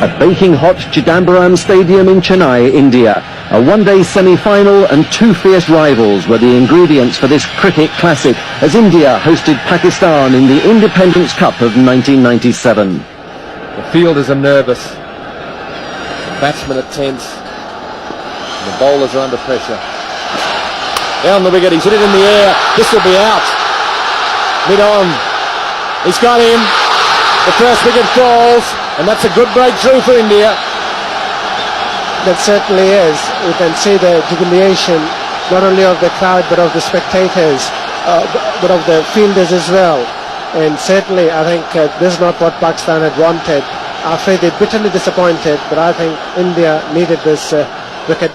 at baking hot Chidambaram Stadium in Chennai, India. A one-day semi-final and two fierce rivals were the ingredients for this cricket classic as India hosted Pakistan in the Independence Cup of 1997. The fielders are nervous, the batsmen are tense, and the bowlers are under pressure. Down the wicket, he's hit it in the air, this will be out. Mid-on, he's got him, the first wicket falls, and that's a good breakthrough for India. That certainly is. You can see the jubilation not only of the crowd but of the spectators, but of the fielders as well. And certainly I think this is not what Pakistan had wanted. I'm afraid they're bitterly disappointed, but I think India needed this wicket.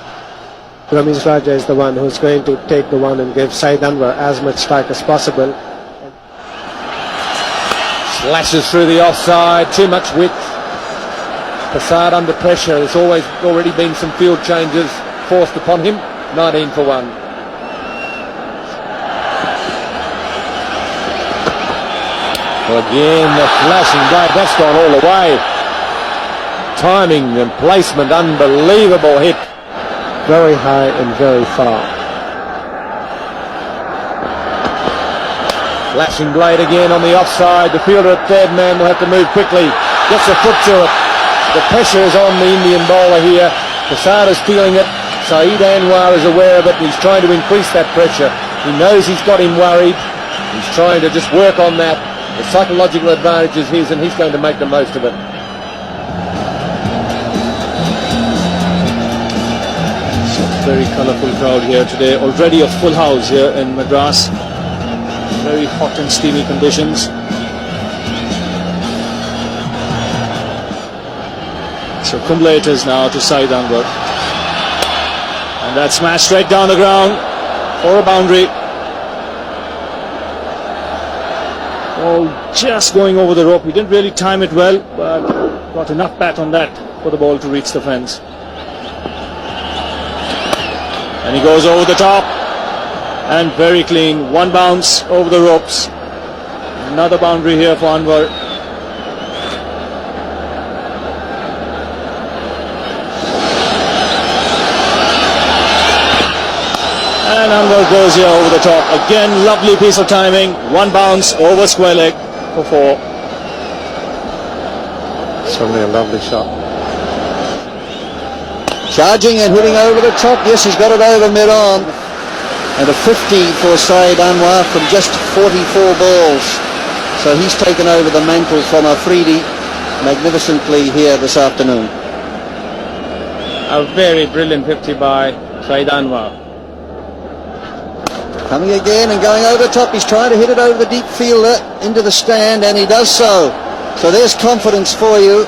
Ramesh Raja is the one who's going to take the one and give Saeed Anwar as much strike as possible. Slashes through the offside, too much width. Saeed under pressure. There's already been some field changes forced upon him. 19 for 1. Well, again, the flashing blade, that's gone all the way. Timing and placement, unbelievable hit. Very high and very far. Flashing blade again on the offside. The fielder at third man will have to move quickly. Gets a foot to it. The pressure is on the Indian bowler here. Saeed is feeling it. Saeed Anwar is aware of it. He's trying to increase that pressure. He knows he's got him worried. He's trying to just work on that. The psychological advantage is his, and he's going to make the most of it. It's a very colourful crowd here today. Already a full house here in Madras. Very hot and steamy conditions. So cumulators now to Saeed Anwar, and that's smashed straight down the ground for a boundary. Oh, just going over the rope. He didn't really time it well, but got enough bat on that for the ball to reach the fence. And he goes over the top, and very clean. One bounce over the ropes. Another boundary here for Anwar. And Anwar goes here over the top. Again, lovely piece of timing. One bounce over square leg for 4. Certainly a lovely shot. Charging and hitting over the top. Yes, he's got it over mid-on. And a 50 for Saeed Anwar from just 44 balls. So he's taken over the mantle from Afridi magnificently here this afternoon. A very brilliant 50 by Saeed Anwar. Coming again and going over the top. He's trying to hit it over the deep fielder into the stand, and he does so. So there's confidence for you.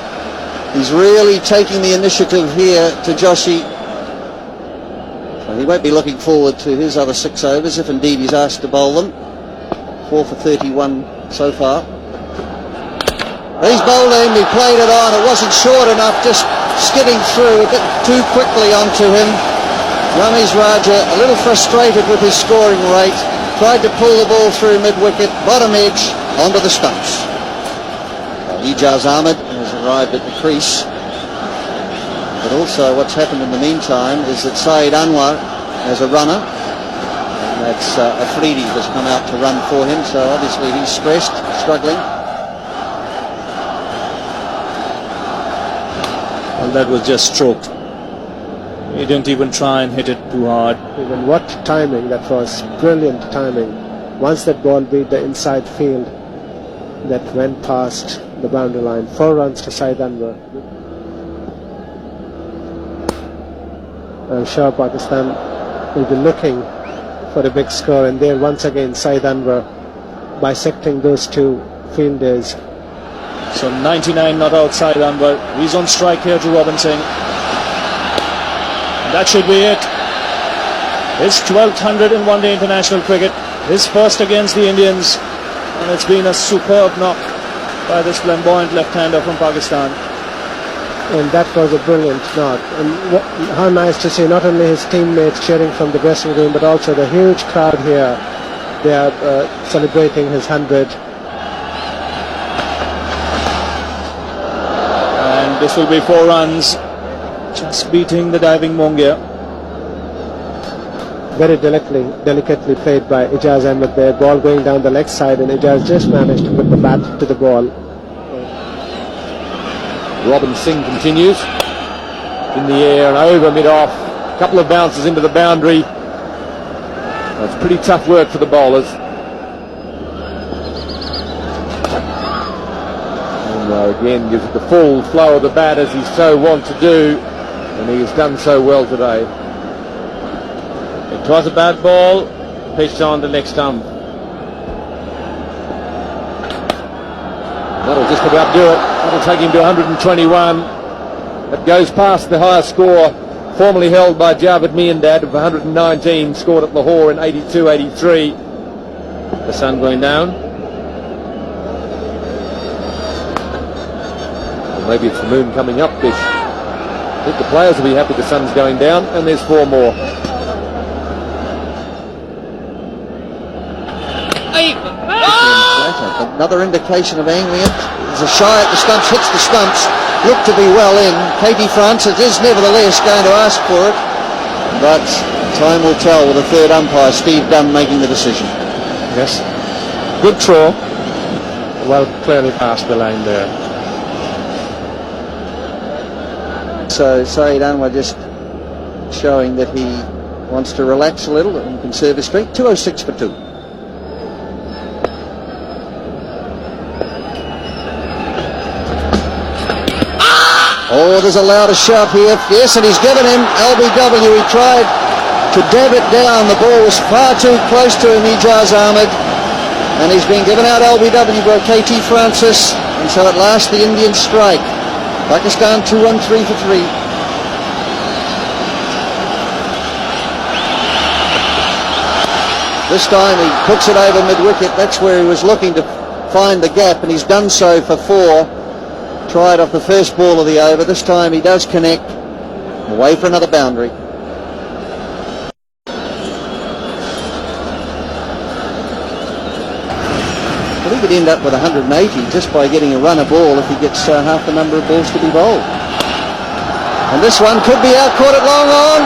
He's really taking the initiative here to Joshi. So he won't be looking forward to his other 6 overs if indeed he's asked to bowl them. 4 for 31 so far. He's bowled in, he played it on. It wasn't short enough, just skidding through a bit too quickly onto him. Ramesh Raja a little frustrated with his scoring rate, tried to pull the ball through mid-wicket, bottom edge, onto the stumps. Ijaz Ahmed has arrived at the crease. But also what's happened in the meantime is that Saeed Anwar has a runner, and that's Afridi has come out to run for him, so obviously he's stressed, struggling. Well, that was just stroked. He didn't even try and hit it too hard. Even what timing that was, brilliant timing. Once that ball beat the inside field, that went past the boundary line. 4 runs to Saeed Anwar. I'm sure Pakistan will be looking for a big score, and there once again Saeed Anwar bisecting those two fielders. So 99 not out Saeed Anwar. He's on strike here to Robin Singh. That should be it. His 12th 100 in one-day international cricket. His first against the Indians. And it's been a superb knock by this flamboyant left-hander from Pakistan. And that was a brilliant knock. And how nice to see not only his teammates cheering from the dressing room, but also the huge crowd here. They are celebrating his 100. And And this will be 4 runs, just beating the diving Mongia. Very delicately played by Ijaz Ahmed there. Ball going down the leg side, and Ijaz just managed to put the bat to the ball. Robin Singh continues in the air and over mid-off. A couple of bounces into the boundary. That's pretty tough work for the bowlers. And again gives it the full flow of the bat as he so wants to do, and he has done so well today. It tries a bad ball, pitched on the leg stump. That'll just about do it. That'll take him to 121. That goes past the highest score formerly held by Javed Miandad of 119, scored at Lahore in 82-83. The sun going down. Or maybe it's the moon coming up, Bish. I think the players will be happy the sun's going down, and there's 4 more. Another indication of angling it. There's a shy at the stumps, hits the stumps, looked to be well in. Katie Francis is nevertheless going to ask for it, but time will tell with the third umpire, Steve Dunn, making the decision. Yes, good throw, well clearly past the line there. So Saeed Anwar just showing that he wants to relax a little and conserve his strength. 206 for 2. Oh, there's a louder shout here. Yes, and he's given him LBW. He tried to dab it down. The ball was far too close to him, Ijaz Ahmed. And he's been given out LBW by KT Francis. And so at last the Indians strike. Pakistan 2-1-3 for 3. This time he puts it over mid-wicket. That's where he was looking to find the gap, and he's done so for 4. Tried off the first ball of the over. This time he does connect, away for another boundary. Well, he could end up with 180 just by getting a runner ball if he gets half the number of balls to be bowled. And this one could be out, caught it long on.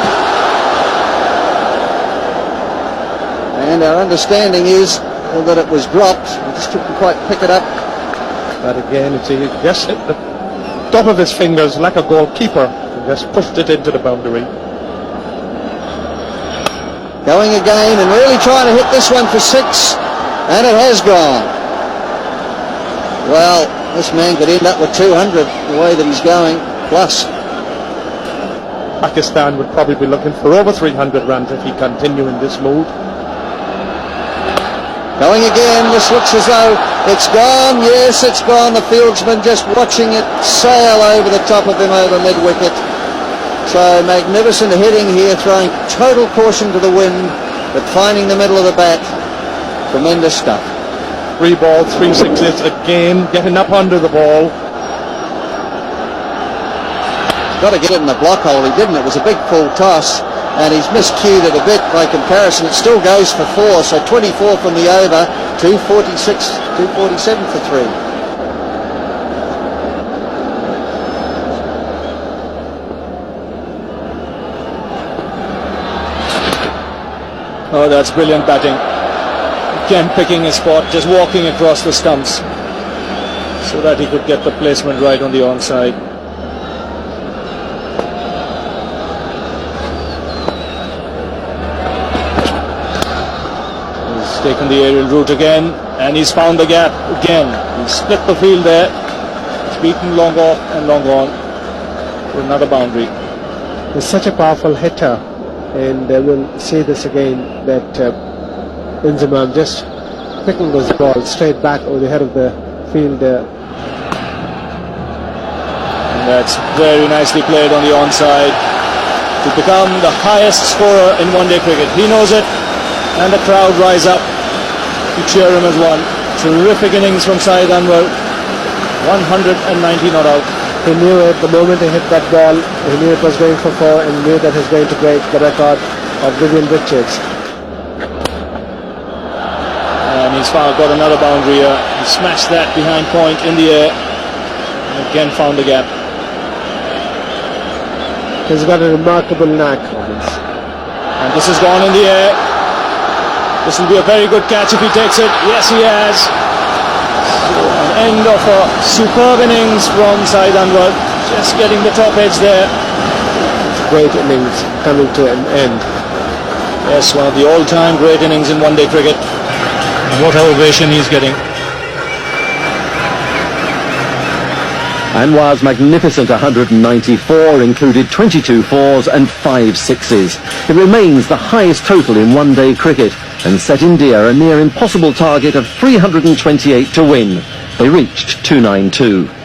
And our understanding is that it was dropped. We just couldn't quite pick it up. But again, it's just hit the top of his fingers like a goalkeeper and just pushed it into the boundary. Going again and really trying to hit this one for 6, and it has gone. Well, this man could end up with 200 the way that he's going, plus. Pakistan would probably be looking for over 300 runs if he continue in this mood. Going again, this looks as though it's gone. Yes, it's gone. The fieldsman just watching it sail over the top of him over mid-wicket. So magnificent hitting here, throwing total caution to the wind, but finding the middle of the bat. Tremendous stuff. 3 balls, 3 sixes again, getting up under the ball. Got to get it in the block hole. He didn't. It was a big full toss. And he's miscued it a bit by comparison. It still goes for 4, so 24 from the over, 246, 247 for 3. Oh, that's brilliant batting. Again picking his spot, just walking across the stumps so that he could get the placement right on the onside. Taken the aerial route again, and he's found the gap again. He's split the field there. He's beaten long off and long on for another boundary. He's such a powerful hitter, and we'll see this again, that Inzamam just picking those balls straight back over the head of the field. And that's very nicely played on the onside to become the highest scorer in one-day cricket. He knows it, and the crowd rise up to cheer him as one. Terrific innings from Saeed Anwar. 190 not out. He knew it the moment he hit that ball. He knew it was going for 4, and knew that he's going to break the record of Vivian Richards. And he's got another boundary here. He smashed that behind point in the air, and again found the gap. He's got a remarkable knack. And this has gone in the air. This will be a very good catch if he takes it. Yes, he has. So an end of a superb innings from Saeed Anwar. Just getting the top edge there. Great innings coming to an end. Yes, one of the all-time great innings in one-day cricket. What ovation he's getting. Anwar's magnificent 194 included 22 fours and 5 sixes. It remains the highest total in one-day cricket and set India a near impossible target of 328 to win. They reached 292.